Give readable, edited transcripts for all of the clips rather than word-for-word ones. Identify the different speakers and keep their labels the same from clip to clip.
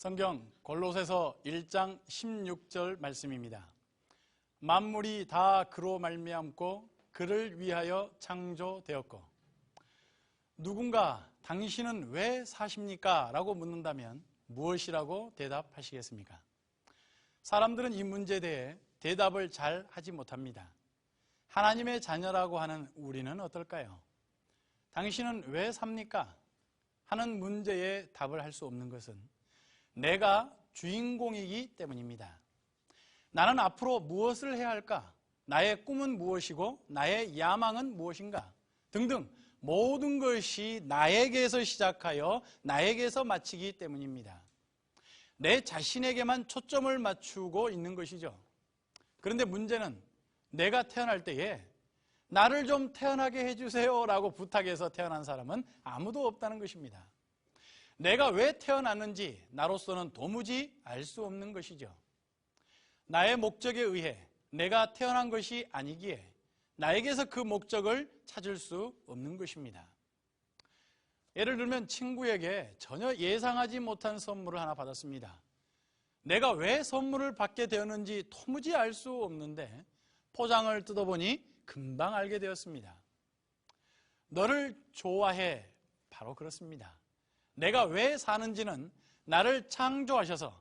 Speaker 1: 성경 골로새서 1장 16절 말씀입니다. 만물이 다 그로 말미암고 그를 위하여 창조되었고, 누군가 당신은 왜 사십니까? 라고 묻는다면 무엇이라고 대답하시겠습니까? 사람들은 이 문제에 대해 대답을 잘 하지 못합니다. 하나님의 자녀라고 하는 우리는 어떨까요? 당신은 왜 삽니까? 하는 문제에 답을 할 수 없는 것은 내가 주인공이기 때문입니다. 나는 앞으로 무엇을 해야 할까? 나의 꿈은 무엇이고 나의 야망은 무엇인가? 등등 모든 것이 나에게서 시작하여 나에게서 마치기 때문입니다. 내 자신에게만 초점을 맞추고 있는 것이죠. 그런데 문제는 내가 태어날 때에 나를 좀 태어나게 해주세요 라고 부탁해서 태어난 사람은 아무도 없다는 것입니다. 내가 왜 태어났는지 나로서는 도무지 알 수 없는 것이죠. 나의 목적에 의해 내가 태어난 것이 아니기에 나에게서 그 목적을 찾을 수 없는 것입니다. 예를 들면 친구에게 전혀 예상하지 못한 선물을 하나 받았습니다. 내가 왜 선물을 받게 되었는지 도무지 알 수 없는데 포장을 뜯어보니 금방 알게 되었습니다. 너를 좋아해, 바로 그렇습니다. 내가 왜 사는지는 나를 창조하셔서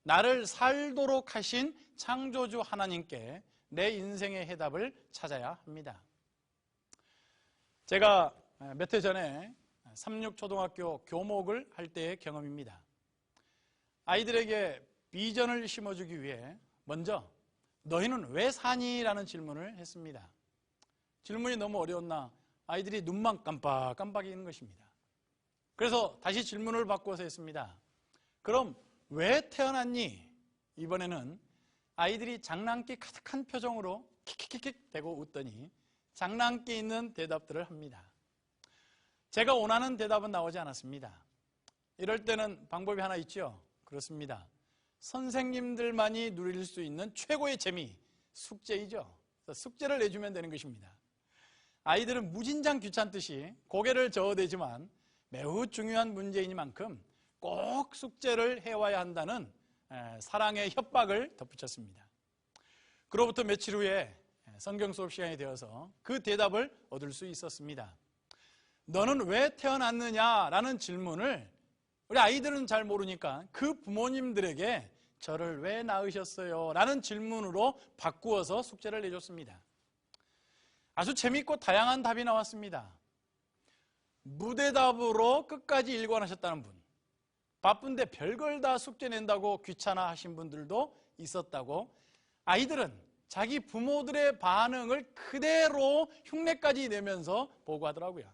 Speaker 1: 나를 살도록 하신 창조주 하나님께 내 인생의 해답을 찾아야 합니다. 제가 몇 해 전에 삼육초등학교 교목을 할 때의 경험입니다. 아이들에게 비전을 심어주기 위해 먼저 너희는 왜 사니? 라는 질문을 했습니다. 질문이 너무 어려웠나 아이들이 눈만 깜빡깜빡이는 것입니다. 그래서 다시 질문을 바꿔서 했습니다. 그럼 왜 태어났니? 이번에는 아이들이 장난기 가득한 표정으로 킥킥킥 대고 웃더니 장난기 있는 대답들을 합니다. 제가 원하는 대답은 나오지 않았습니다. 이럴 때는 방법이 하나 있죠. 그렇습니다. 선생님들만이 누릴 수 있는 최고의 재미, 숙제이죠. 숙제를 내주면 되는 것입니다. 아이들은 무진장 귀찮듯이 고개를 저어대지만 매우 중요한 문제이니만큼 꼭 숙제를 해와야 한다는 사랑의 협박을 덧붙였습니다. 그로부터 며칠 후에 성경 수업 시간이 되어서 그 대답을 얻을 수 있었습니다. 너는 왜 태어났느냐라는 질문을 우리 아이들은 잘 모르니까 그 부모님들에게 저를 왜 낳으셨어요? 라는 질문으로 바꾸어서 숙제를 내줬습니다. 아주 재밌고 다양한 답이 나왔습니다. 무대답으로 끝까지 일관하셨다는 분, 바쁜데 별걸 다 숙제 낸다고 귀찮아 하신 분들도 있었다고, 아이들은 자기 부모들의 반응을 그대로 흉내까지 내면서 보고하더라고요.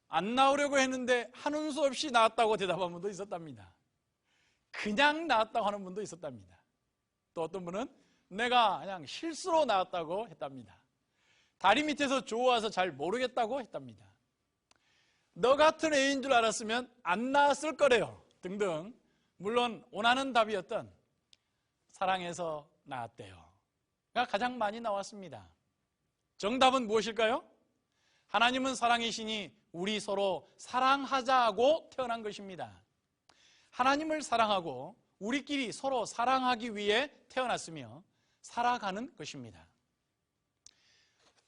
Speaker 1: 안 나오려고 했는데 하는 수 없이 나왔다고 대답한 분도 있었답니다. 그냥 나왔다고 하는 분도 있었답니다. 또 어떤 분은 내가 그냥 실수로 나왔다고 했답니다. 다리 밑에서 좋아서 잘 모르겠다고 했답니다. 너 같은 애인 줄 알았으면 안 나왔을 거래요. 등등. 물론 원하는 답이었던 사랑해서 나왔대요. 가 가장 많이 나왔습니다. 정답은 무엇일까요? 하나님은 사랑이시니 우리 서로 사랑하자고 태어난 것입니다. 하나님을 사랑하고 우리끼리 서로 사랑하기 위해 태어났으며 살아가는 것입니다.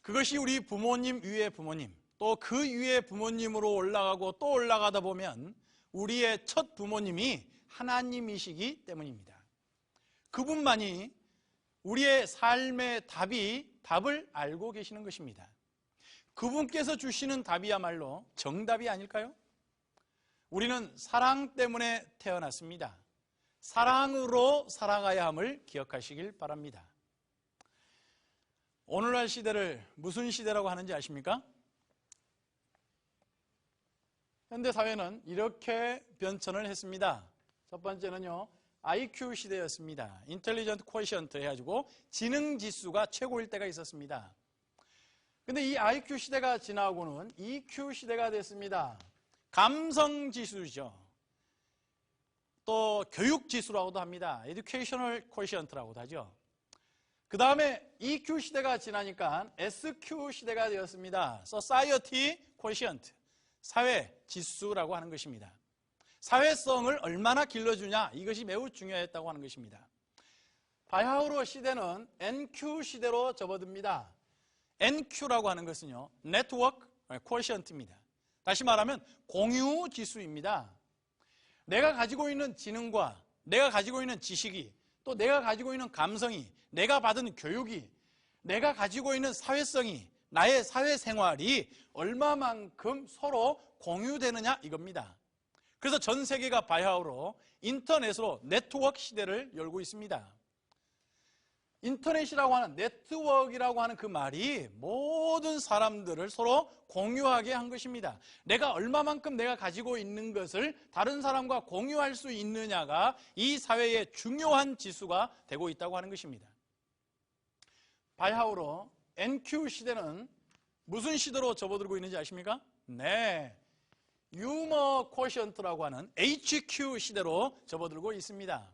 Speaker 1: 그것이 우리 부모님 위의 부모님, 또 그 위의 부모님으로 올라가고 또 올라가다 보면 우리의 첫 부모님이 하나님이시기 때문입니다. 그분만이 우리의 삶의 답을 알고 계시는 것입니다. 그분께서 주시는 답이야말로 정답이 아닐까요? 우리는 사랑 때문에 태어났습니다. 사랑으로 살아가야 함을 기억하시길 바랍니다. 오늘날 시대를 무슨 시대라고 하는지 아십니까? 현대사회는 이렇게 변천을 했습니다. 첫 번째는요, IQ 시대였습니다. 인텔리전트 쿼시언트 해가지고 지능지수가 최고일 때가 있었습니다. 근데 이 IQ 시대가 지나고는 EQ 시대가 됐습니다. 감성지수죠. 또 교육지수라고도 합니다. 에듀케이셔널 쿼시언트라고도 하죠. 그 다음에 EQ 시대가 지나니까 SQ 시대가 되었습니다. Society Quotient, 사회 지수라고 하는 것입니다. 사회성을 얼마나 길러주냐, 이것이 매우 중요했다고 하는 것입니다. 바야흐로 시대는 NQ 시대로 접어듭니다. NQ라고 하는 것은요, 네트워크 쿼티언트입니다. 다시 말하면 공유 지수입니다. 내가 가지고 있는 지능과 내가 가지고 있는 지식이, 또 내가 가지고 있는 감성이, 내가 받은 교육이, 내가 가지고 있는 사회성이, 나의 사회생활이 얼마만큼 서로 공유되느냐, 이겁니다. 그래서 전 세계가 바야흐로 인터넷으로 네트워크 시대를 열고 있습니다. 인터넷이라고 하는, 네트워크라고 하는 그 말이 모든 사람들을 서로 공유하게 한 것입니다. 내가 얼마만큼 내가 가지고 있는 것을 다른 사람과 공유할 수 있느냐가 이 사회의 중요한 지수가 되고 있다고 하는 것입니다. 바야흐로 NQ 시대는 무슨 시대로 접어들고 있는지 아십니까? 네, 유머 쿼티언트라고 하는 HQ 시대로 접어들고 있습니다.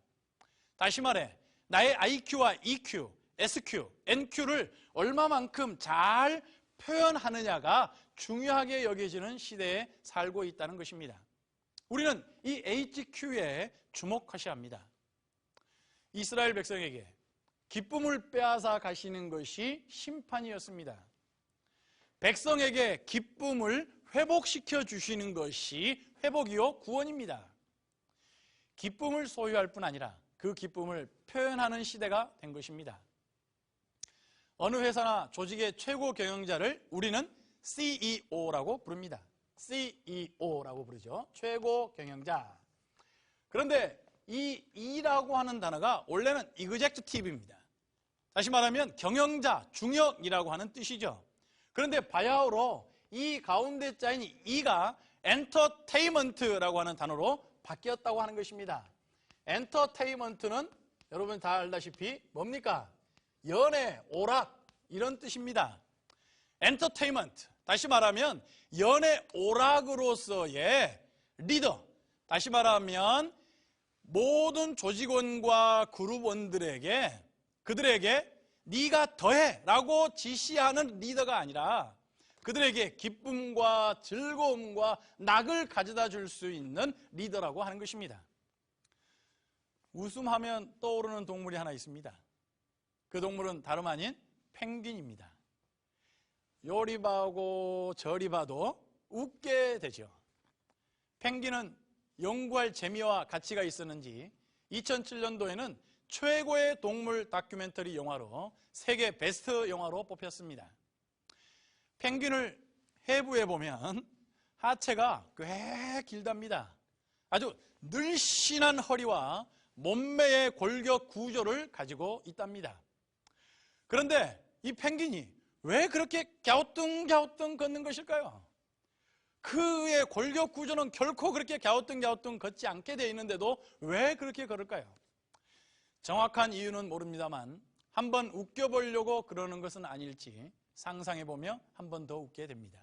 Speaker 1: 다시 말해, 나의 IQ와 EQ, SQ, NQ를 얼마만큼 잘 표현하느냐가 중요하게 여겨지는 시대에 살고 있다는 것입니다. 우리는 이 HQ에 주목하셔야 합니다. 이스라엘 백성에게 기쁨을 빼앗아 가시는 것이 심판이었습니다. 백성에게 기쁨을 회복시켜 주시는 것이 회복이요 구원입니다. 기쁨을 소유할 뿐 아니라 그 기쁨을 표현하는 시대가 된 것입니다. 어느 회사나 조직의 최고 경영자를 우리는 CEO라고 부릅니다. CEO라고 부르죠. 최고 경영자. 그런데 이 E라고 하는 단어가 원래는 executive입니다. 다시 말하면 경영자, 중역이라고 하는 뜻이죠. 그런데 바야흐로 이 가운데 자인 E가 entertainment라고 하는 단어로 바뀌었다고 하는 것입니다. 엔터테인먼트는 여러분 다 알다시피 뭡니까? 연애, 오락 이런 뜻입니다. 엔터테인먼트, 다시 말하면 연애 오락으로서의 리더, 다시 말하면 모든 조직원과 그룹원들에게 그들에게 네가 더해 라고 지시하는 리더가 아니라 그들에게 기쁨과 즐거움과 낙을 가져다 줄 수 있는 리더라고 하는 것입니다. 웃음하면 떠오르는 동물이 하나 있습니다. 그 동물은 다름 아닌 펭귄입니다. 요리 봐고 저리 봐도 웃게 되죠. 펭귄은 연구할 재미와 가치가 있었는지 2007년도에는 최고의 동물 다큐멘터리 영화로 세계 베스트 영화로 뽑혔습니다. 펭귄을 해부해 보면 하체가 꽤 길답니다. 아주 늘씬한 허리와 몸매의 골격 구조를 가지고 있답니다. 그런데 이 펭귄이 왜 그렇게 갸우뚱갸우뚱 걷는 것일까요? 그의 골격 구조는 결코 그렇게 갸우뚱갸우뚱 걷지 않게 되어 있는데도 왜 그렇게 걸을까요? 정확한 이유는 모릅니다만 한번 웃겨보려고 그러는 것은 아닐지 상상해보며 한 번 더 웃게 됩니다.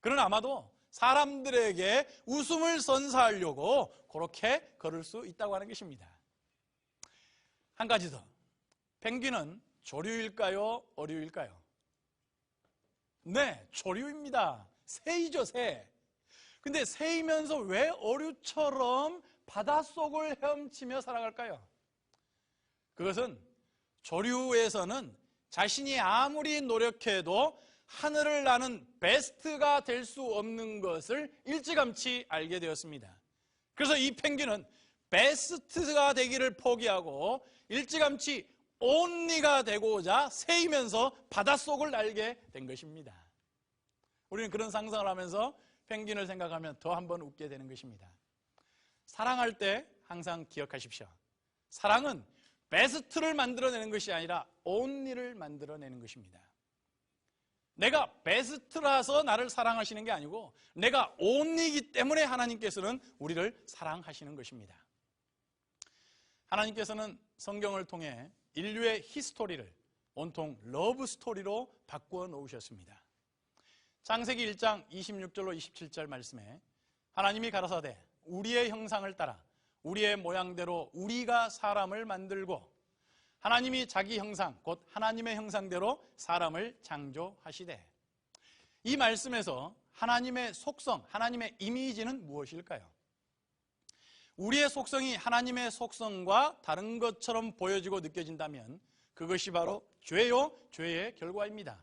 Speaker 1: 그러나 아마도 사람들에게 웃음을 선사하려고 그렇게 걸을 수 있다고 하는 것입니다. 한 가지 더. 펭귄은 조류일까요? 어류일까요? 네, 조류입니다. 새이죠, 새. 근데 새이면서 왜 어류처럼 바닷속을 헤엄치며 살아갈까요? 그것은 조류에서는 자신이 아무리 노력해도 하늘을 나는 베스트가 될 수 없는 것을 일찌감치 알게 되었습니다. 그래서 이 펭귄은 베스트가 되기를 포기하고 일찌감치 온리가 되고자 새이면서 바닷속을 날게 된 것입니다. 우리는 그런 상상을 하면서 펭귄을 생각하면 더 한 번 웃게 되는 것입니다. 사랑할 때 항상 기억하십시오. 사랑은 베스트를 만들어내는 것이 아니라 온리를 만들어내는 것입니다. 내가 베스트라서 나를 사랑하시는 게 아니고 내가 온리이기 때문에 하나님께서는 우리를 사랑하시는 것입니다. 하나님께서는 성경을 통해 인류의 히스토리를 온통 러브 스토리로 바꾸어 놓으셨습니다. 창세기 1장 26절로 27절 말씀에 하나님이 가라사대 우리의 형상을 따라 우리의 모양대로 우리가 사람을 만들고 하나님이 자기 형상 곧 하나님의 형상대로 사람을 창조하시되, 이 말씀에서 하나님의 속성, 하나님의 이미지는 무엇일까요? 우리의 속성이 하나님의 속성과 다른 것처럼 보여지고 느껴진다면 그것이 바로 죄요, 죄의 결과입니다.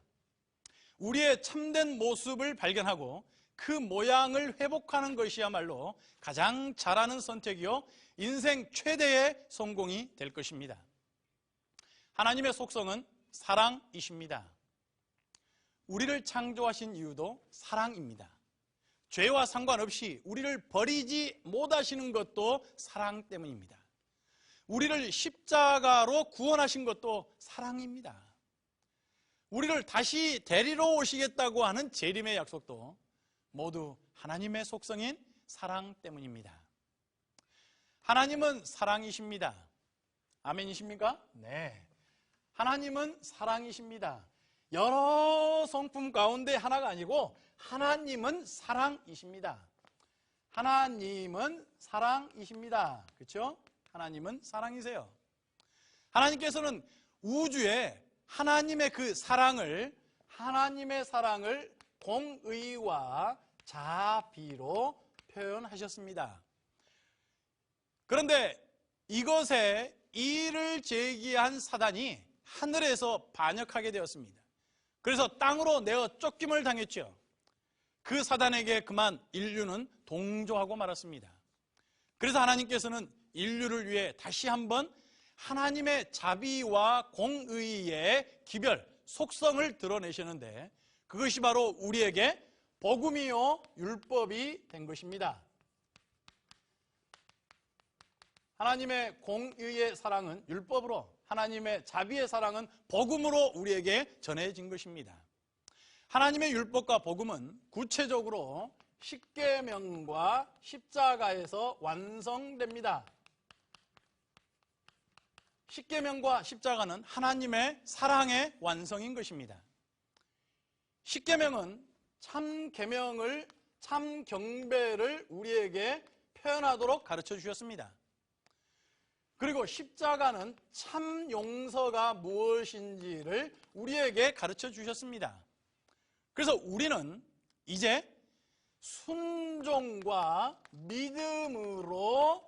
Speaker 1: 우리의 참된 모습을 발견하고 그 모양을 회복하는 것이야말로 가장 잘하는 선택이요, 인생 최대의 성공이 될 것입니다. 하나님의 속성은 사랑이십니다. 우리를 창조하신 이유도 사랑입니다. 죄와 상관없이 우리를 버리지 못하시는 것도 사랑 때문입니다. 우리를 십자가로 구원하신 것도 사랑입니다. 우리를 다시 데리러 오시겠다고 하는 재림의 약속도 모두 하나님의 속성인 사랑 때문입니다. 하나님은 사랑이십니다. 아멘이십니까? 네. 하나님은 사랑이십니다. 여러 성품 가운데 하나가 아니고 하나님은 사랑이십니다. 하나님은 사랑이십니다. 그렇죠? 하나님은 사랑이세요. 하나님께서는 우주에 하나님의 그 사랑을, 하나님의 사랑을 공의와 자비로 표현하셨습니다. 그런데 이것에 이의를 제기한 사단이 하늘에서 반역하게 되었습니다. 그래서 땅으로 내어 쫓김을 당했죠. 그 사단에게 그만 인류는 동조하고 말았습니다. 그래서 하나님께서는 인류를 위해 다시 한번 하나님의 자비와 공의의 기별, 속성을 드러내셨는데 그것이 바로 우리에게 복음이요 율법이 된 것입니다. 하나님의 공의의 사랑은 율법으로, 하나님의 자비의 사랑은 복음으로 우리에게 전해진 것입니다. 하나님의 율법과 복음은 구체적으로 십계명과 십자가에서 완성됩니다. 십계명과 십자가는 하나님의 사랑의 완성인 것입니다. 십계명은 참 계명을, 참 경배를 우리에게 표현하도록 가르쳐 주셨습니다. 그리고 십자가는 참 용서가 무엇인지를 우리에게 가르쳐 주셨습니다. 그래서 우리는 이제 순종과 믿음으로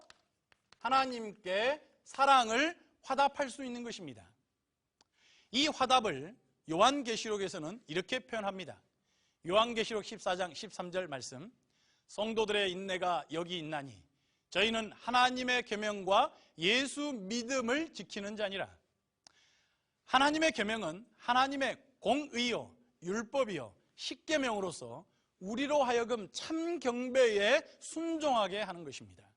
Speaker 1: 하나님께 사랑을 화답할 수 있는 것입니다. 이 화답을 요한계시록에서는 이렇게 표현합니다. 요한계시록 14장 13절 말씀, 성도들의 인내가 여기 있나니 저희는 하나님의 계명과 예수 믿음을 지키는 자니라. 하나님의 계명은 하나님의 공의요 율법이요 십계명으로서 우리로 하여금 참 경배에 순종하게 하는 것입니다.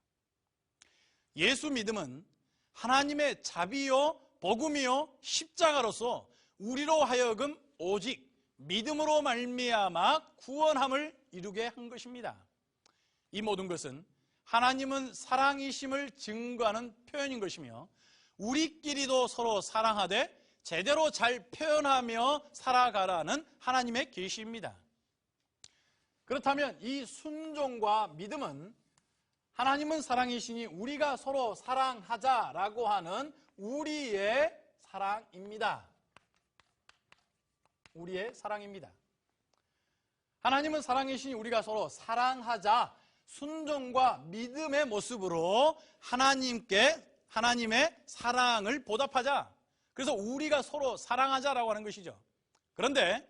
Speaker 1: 예수 믿음은 하나님의 자비요 복음이요 십자가로서 우리로 하여금 오직 믿음으로 말미암아 구원함을 이루게 한 것입니다. 이 모든 것은 하나님은 사랑이심을 증거하는 표현인 것이며 우리끼리도 서로 사랑하되 제대로 잘 표현하며 살아가라는 하나님의 계시입니다. 그렇다면 이 순종과 믿음은 하나님은 사랑이시니 우리가 서로 사랑하자라고 하는 우리의 사랑입니다. 우리의 사랑입니다. 하나님은 사랑이시니 우리가 서로 사랑하자, 순종과 믿음의 모습으로 하나님의 사랑을 보답하자. 그래서 우리가 서로 사랑하자라고 하는 것이죠. 그런데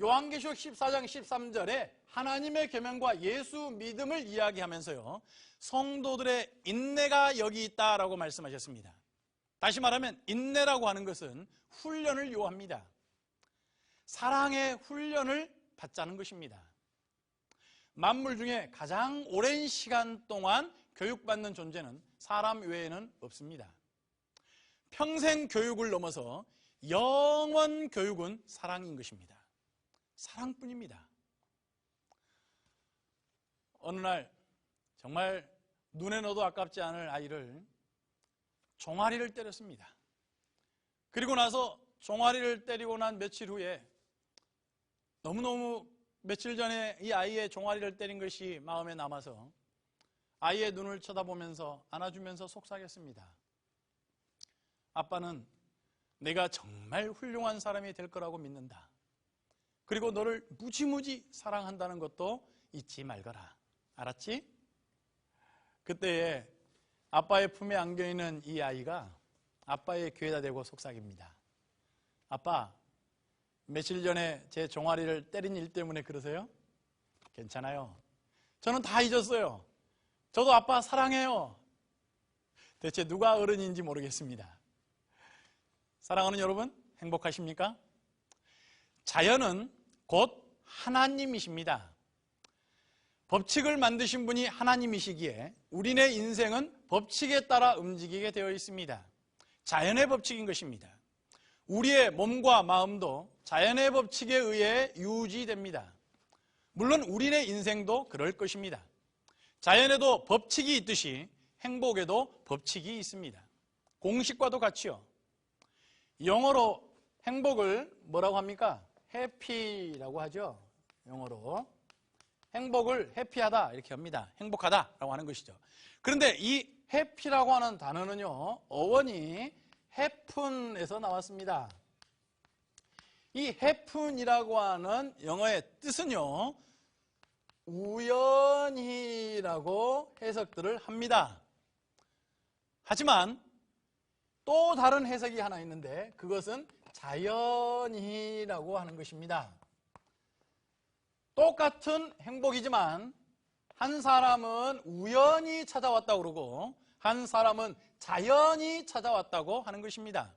Speaker 1: 요한계시록 14장 13절에 하나님의 계명과 예수 믿음을 이야기하면서요, 성도들의 인내가 여기 있다라고 말씀하셨습니다. 다시 말하면 인내라고 하는 것은 훈련을 요합니다. 사랑의 훈련을 받자는 것입니다. 만물 중에 가장 오랜 시간 동안 교육받는 존재는 사람 외에는 없습니다. 평생 교육을 넘어서 영원 교육은 사랑인 것입니다. 사랑뿐입니다. 어느 날 정말 눈에 넣어도 아깝지 않을 아이를 종아리를 때렸습니다. 그리고 나서 종아리를 때리고 난 며칠 후에 너무너무 며칠 전에 이 아이의 종아리를 때린 것이 마음에 남아서 아이의 눈을 쳐다보면서 안아주면서 속삭였습니다. 아빠는 내가 정말 훌륭한 사람이 될 거라고 믿는다. 그리고 너를 무지무지 사랑한다는 것도 잊지 말거라. 알았지? 그때에 아빠의 품에 안겨 있는 이 아이가 아빠의 귀에다 대고 속삭입니다. 아빠, 며칠 전에 제 종아리를 때린 일 때문에 그러세요? 괜찮아요. 저는 다 잊었어요. 저도 아빠 사랑해요. 대체 누가 어른인지 모르겠습니다. 사랑하는 여러분, 행복하십니까? 자연은 곧 하나님이십니다. 법칙을 만드신 분이 하나님이시기에 우리네 인생은 법칙에 따라 움직이게 되어 있습니다. 자연의 법칙인 것입니다. 우리의 몸과 마음도 자연의 법칙에 의해 유지됩니다. 물론 우리네 인생도 그럴 것입니다. 자연에도 법칙이 있듯이 행복에도 법칙이 있습니다. 공식과도 같이요. 영어로 행복을 뭐라고 합니까? 해피라고 하죠. 영어로 행복을 해피하다 이렇게 합니다. 행복하다라고 하는 것이죠. 그런데 이 해피라고 하는 단어는요, 어원이 happen에서 나왔습니다. 이 happen이라고 하는 영어의 뜻은요, 우연이라고 해석들을 합니다. 하지만 또 다른 해석이 하나 있는데 그것은 자연이라고 하는 것입니다. 똑같은 행복이지만 한 사람은 우연히 찾아왔다고 그러고 한 사람은 자연이 찾아왔다고 하는 것입니다.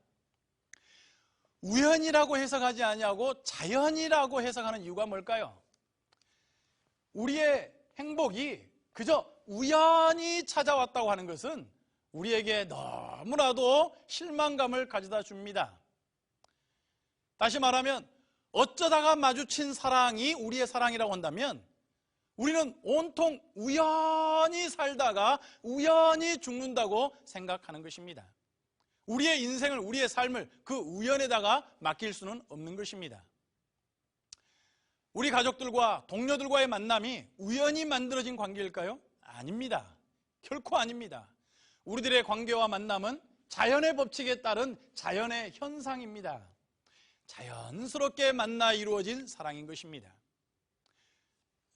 Speaker 1: 우연이라고 해석하지 아니하고 자연이라고 해석하는 이유가 뭘까요? 우리의 행복이 그저 우연히 찾아왔다고 하는 것은 우리에게 너무나도 실망감을 가져다 줍니다. 다시 말하면 어쩌다가 마주친 사랑이 우리의 사랑이라고 한다면 우리는 온통 우연히 살다가 우연히 죽는다고 생각하는 것입니다. 우리의 인생을, 우리의 삶을 그 우연에다가 맡길 수는 없는 것입니다. 우리 가족들과 동료들과의 만남이 우연히 만들어진 관계일까요? 아닙니다. 결코 아닙니다. 우리들의 관계와 만남은 자연의 법칙에 따른 자연의 현상입니다. 자연스럽게 만나 이루어진 사랑인 것입니다.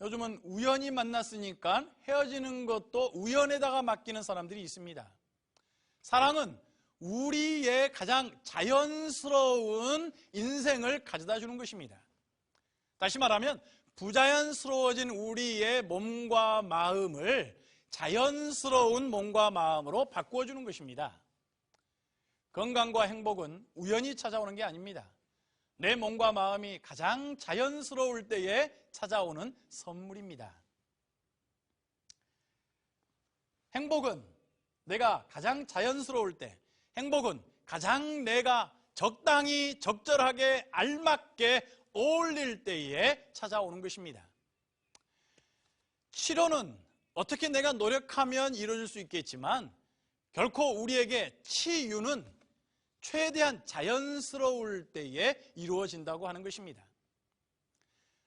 Speaker 1: 요즘은 우연히 만났으니까 헤어지는 것도 우연에다가 맡기는 사람들이 있습니다. 사랑은 우리의 가장 자연스러운 인생을 가져다 주는 것입니다. 다시 말하면 부자연스러워진 우리의 몸과 마음을 자연스러운 몸과 마음으로 바꾸어 주는 것입니다. 건강과 행복은 우연히 찾아오는 게 아닙니다. 내 몸과 마음이 가장 자연스러울 때에 찾아오는 선물입니다. 행복은 내가 가장 자연스러울 때, 행복은 가장 내가 적당히 적절하게 알맞게 어울릴 때에 찾아오는 것입니다. 치료는 어떻게 내가 노력하면 이루어질 수 있겠지만 결코 우리에게 치유는 최대한 자연스러울 때에 이루어진다고 하는 것입니다.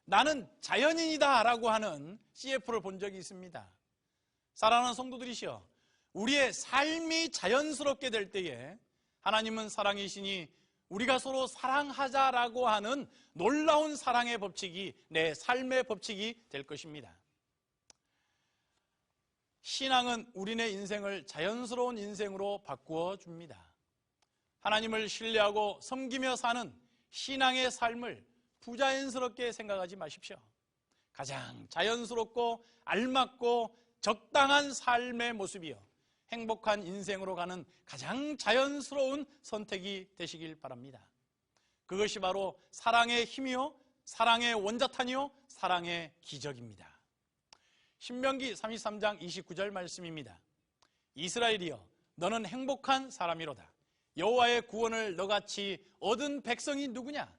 Speaker 1: 나는 자연인이다 라고 하는 CF를 본 적이 있습니다. 사랑하는 성도들이시여, 우리의 삶이 자연스럽게 될 때에 하나님은 사랑이시니 우리가 서로 사랑하자라고 하는 놀라운 사랑의 법칙이 내 삶의 법칙이 될 것입니다. 신앙은 우리네 인생을 자연스러운 인생으로 바꾸어 줍니다. 하나님을 신뢰하고 섬기며 사는 신앙의 삶을 부자연스럽게 생각하지 마십시오. 가장 자연스럽고 알맞고 적당한 삶의 모습이요, 행복한 인생으로 가는 가장 자연스러운 선택이 되시길 바랍니다. 그것이 바로 사랑의 힘이요, 사랑의 원자탄이요, 사랑의 기적입니다. 신명기 33장 29절 말씀입니다. 이스라엘이여, 너는 행복한 사람이로다. 여호와의 구원을 너같이 얻은 백성이 누구냐?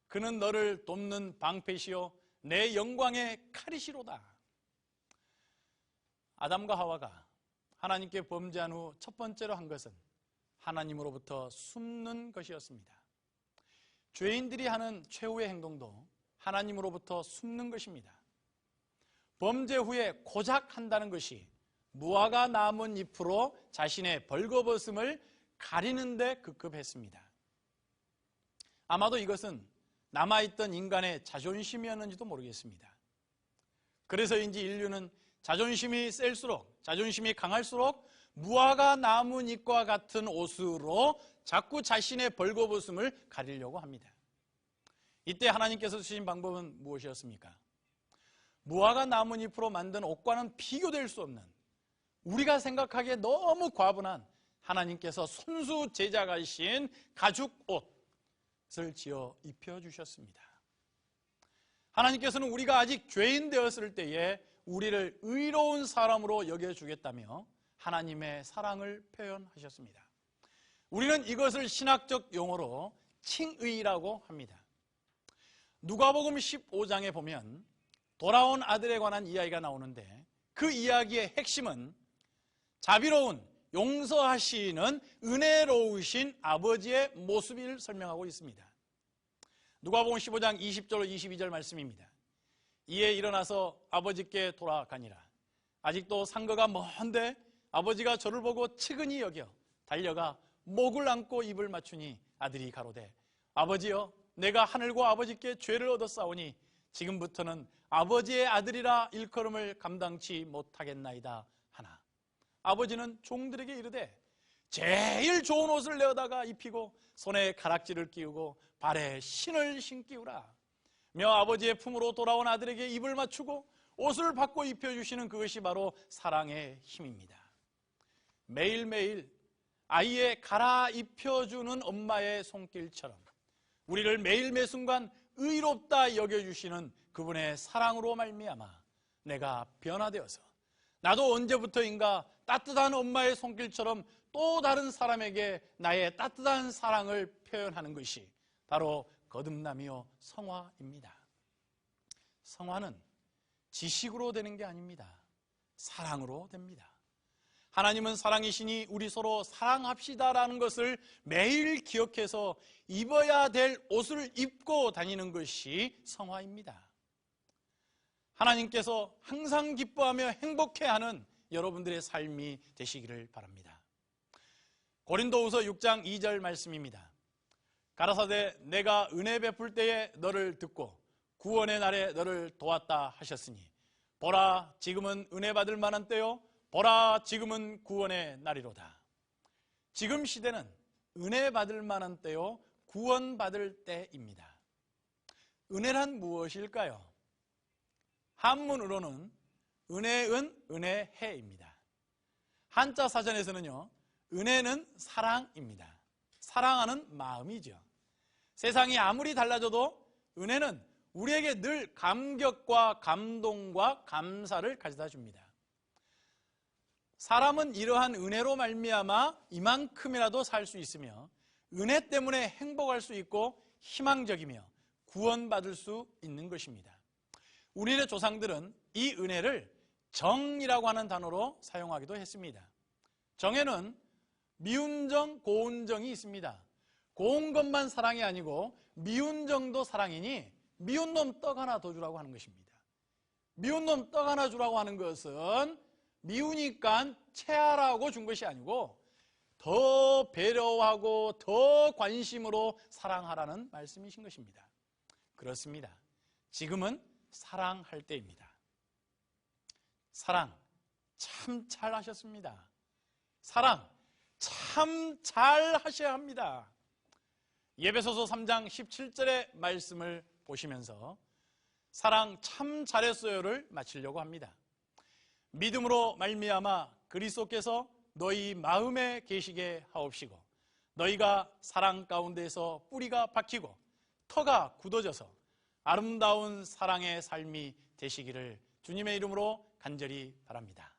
Speaker 1: 그는 너를 돕는 방패시요 내 영광의 칼이시로다. 아담과 하와가 하나님께 범죄한 후 첫 번째로 한 것은 하나님으로부터 숨는 것이었습니다. 죄인들이 하는 최후의 행동도 하나님으로부터 숨는 것입니다. 범죄 후에 고작 한다는 것이 무화과 남은 잎으로 자신의 벌거벗음을 가리는 데 급급했습니다. 아마도 이것은 남아있던 인간의 자존심이었는지도 모르겠습니다. 그래서인지 인류는 자존심이 셀수록, 자존심이 강할수록 무화과 나뭇잎과 같은 옷으로 자꾸 자신의 벌거벗음을 가리려고 합니다. 이때 하나님께서 쓰신 방법은 무엇이었습니까? 무화과 나뭇잎으로 만든 옷과는 비교될 수 없는, 우리가 생각하기에 너무 과분한 하나님께서 손수 제작하신 가죽 옷을 지어 입혀주셨습니다. 하나님께서는 우리가 아직 죄인 되었을 때에 우리를 의로운 사람으로 여겨주겠다며 하나님의 사랑을 표현하셨습니다. 우리는 이것을 신학적 용어로 칭의라고 합니다. 누가복음 15장에 보면 돌아온 아들에 관한 이야기가 나오는데, 그 이야기의 핵심은 자비로운, 용서하시는 은혜로우신 아버지의 모습을 설명하고 있습니다. 누가복음 15장 20절 22절 말씀입니다. 이에 일어나서 아버지께 돌아가니라. 아직도 상거가 먼데 아버지가 저를 보고 측은히 여겨 달려가 목을 안고 입을 맞추니 아들이 가로되, 아버지여, 내가 하늘과 아버지께 죄를 얻었사오니 지금부터는 아버지의 아들이라 일컬음을 감당치 못하겠나이다 하나. 아버지는 종들에게 이르되 제일 좋은 옷을 내어다가 입히고 손에 가락지를 끼우고 발에 신을 신기우라. 며 아버지의 품으로 돌아온 아들에게 입을 맞추고 옷을 바꿔 입혀주시는 그것이 바로 사랑의 힘입니다. 매일매일 아이의 갈아입혀주는 엄마의 손길처럼 우리를 매일 매순간 의롭다 여겨주시는 그분의 사랑으로 말미암아 내가 변화되어서 나도 언제부터인가 따뜻한 엄마의 손길처럼 또 다른 사람에게 나의 따뜻한 사랑을 표현하는 것이 바로 거듭남이요 성화입니다. 성화는 지식으로 되는 게 아닙니다. 사랑으로 됩니다. 하나님은 사랑이시니 우리 서로 사랑합시다라는 것을 매일 기억해서 입어야 될 옷을 입고 다니는 것이 성화입니다. 하나님께서 항상 기뻐하며 행복해하는 여러분들의 삶이 되시기를 바랍니다. 고린도후서 6장 2절 말씀입니다. 가라사대 내가 은혜 베풀 때에 너를 듣고 구원의 날에 너를 도왔다 하셨으니 보라 지금은 은혜 받을 만한 때요 보라 지금은 구원의 날이로다. 지금 시대는 은혜 받을 만한 때요 구원 받을 때입니다. 은혜란 무엇일까요? 한문으로는 은혜은 은혜해입니다. 한자 사전에서는요 은혜는 사랑입니다. 사랑하는 마음이죠. 세상이 아무리 달라져도 은혜는 우리에게 늘 감격과 감동과 감사를 가져다 줍니다. 사람은 이러한 은혜로 말미암아 이만큼이라도 살 수 있으며 은혜 때문에 행복할 수 있고 희망적이며 구원받을 수 있는 것입니다. 우리의 조상들은 이 은혜를 정이라고 하는 단어로 사용하기도 했습니다. 정에는 미운 정, 고운 정이 있습니다. 고운 것만 사랑이 아니고 미운 정도 사랑이니 미운 놈 떡 하나 더 주라고 하는 것입니다. 미운 놈 떡 하나 주라고 하는 것은 미우니까 체하라고 준 것이 아니고 더 배려하고 더 관심으로 사랑하라는 말씀이신 것입니다. 그렇습니다. 지금은 사랑할 때입니다. 사랑 참 잘 하셨습니다. 사랑 참 잘 하셔야 합니다. 에베소서 3장 17절의 말씀을 보시면서 사랑 참 잘했어요를 마치려고 합니다. 믿음으로 말미암아 그리스도께서 너희 마음에 계시게 하옵시고 너희가 사랑 가운데서 뿌리가 박히고 터가 굳어져서 아름다운 사랑의 삶이 되시기를 주님의 이름으로 간절히 바랍니다.